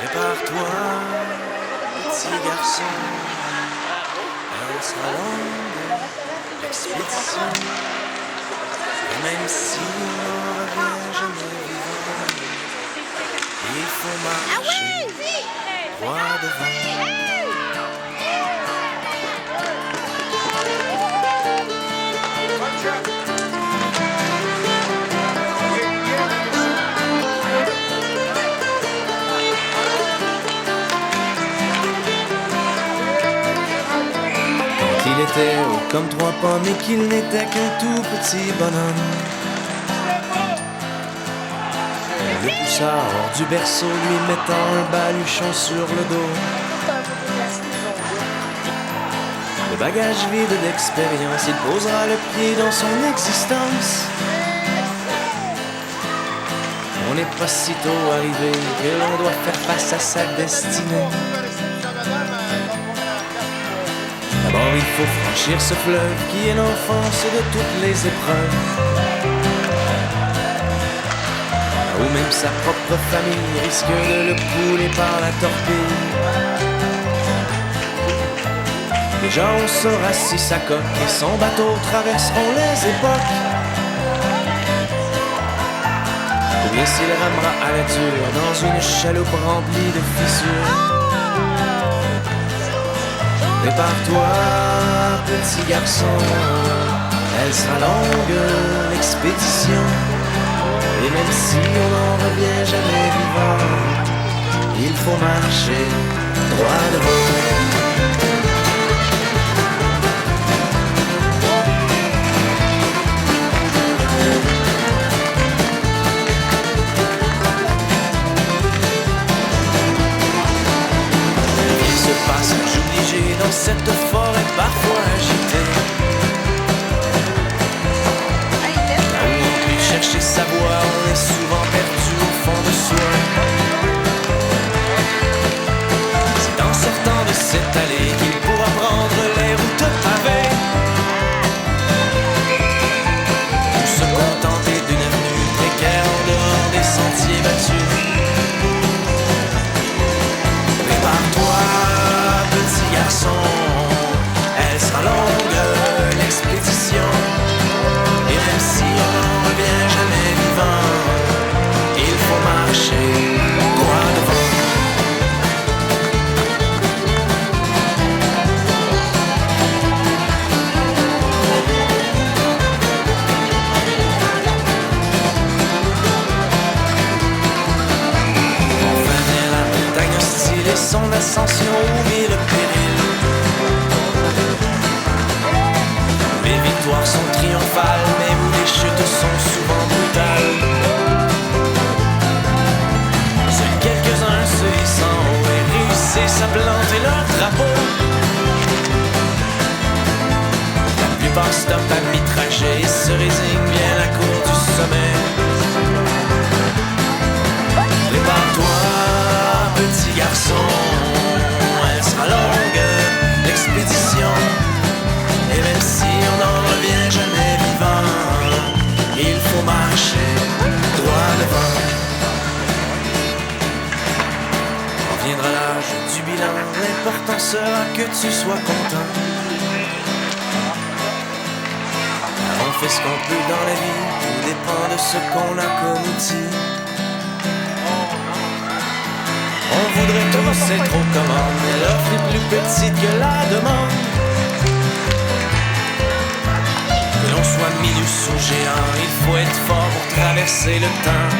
Prépare-toi, petit garçon, elle sera longue, l'expédition. Et même si on n'en revient jamais vivant, il faut marcher droit devant. Il était haut comme 3 pommes et qu'il n'était qu'un tout petit bonhomme. Elle le poussa hors du berceau, lui mettant un baluchon sur le dos. Le bagage vide d'expérience, il posera le pied dans son existence. On n'est pas si tôt arrivé que l'on doit faire face à sa destinée. D'abord il faut franchir ce fleuve qui est l'enfance de toutes les épreuves, où même sa propre famille risque de le couler par la torpille. Déjà on saura si sa coque et son bateau traverseront les époques, ou bien s'il ramera à la dure dans une chaloupe remplie de fissures. Prépare-toi, petit garçon, elle sera longue, l'expédition. Et même si on n'en revient jamais vivant, il faut marcher droit devant. Passage obligé dans cette forêt parfois agitée, là où on peut chercher sa voie, on est souvent perdu au fond de soi. C'est en sortant de cette allée qu'il pourra prendre les routes pavées, ou se contenter d'une avenue précaire en dehors des sentiers battus. Prépare-toi, petit garçon, elle sera longue, l'expédition. Et même si on n'en revient jamais vivant, il faut marcher droit devant. Enfin vient la montagne hostile et son ascension oublie le péril. Les victoires sont triomphales, mais où les chutes sont souvent brutales. Seuls quelques-uns se hissent en haut et réussissent à planter leur drapeau. La plupart stoppent à mi-trajet et se résignent bien à court du sommet. Prépare-toi, petit garçon, elle sera longue, l'expédition. Et même si on n'en revient jamais vivant, il faut marcher droit devant. Quand viendra l'âge du bilan, l'important sera que tu sois content. Car on fait ce qu'on peut dans la vie, tout dépend de ce qu'on a comme outil. On voudrait tous être aux commandes, mais l'offre est plus petite que la demande. Que l'on soit milieu sous géant, il faut être fort pour traverser le temps.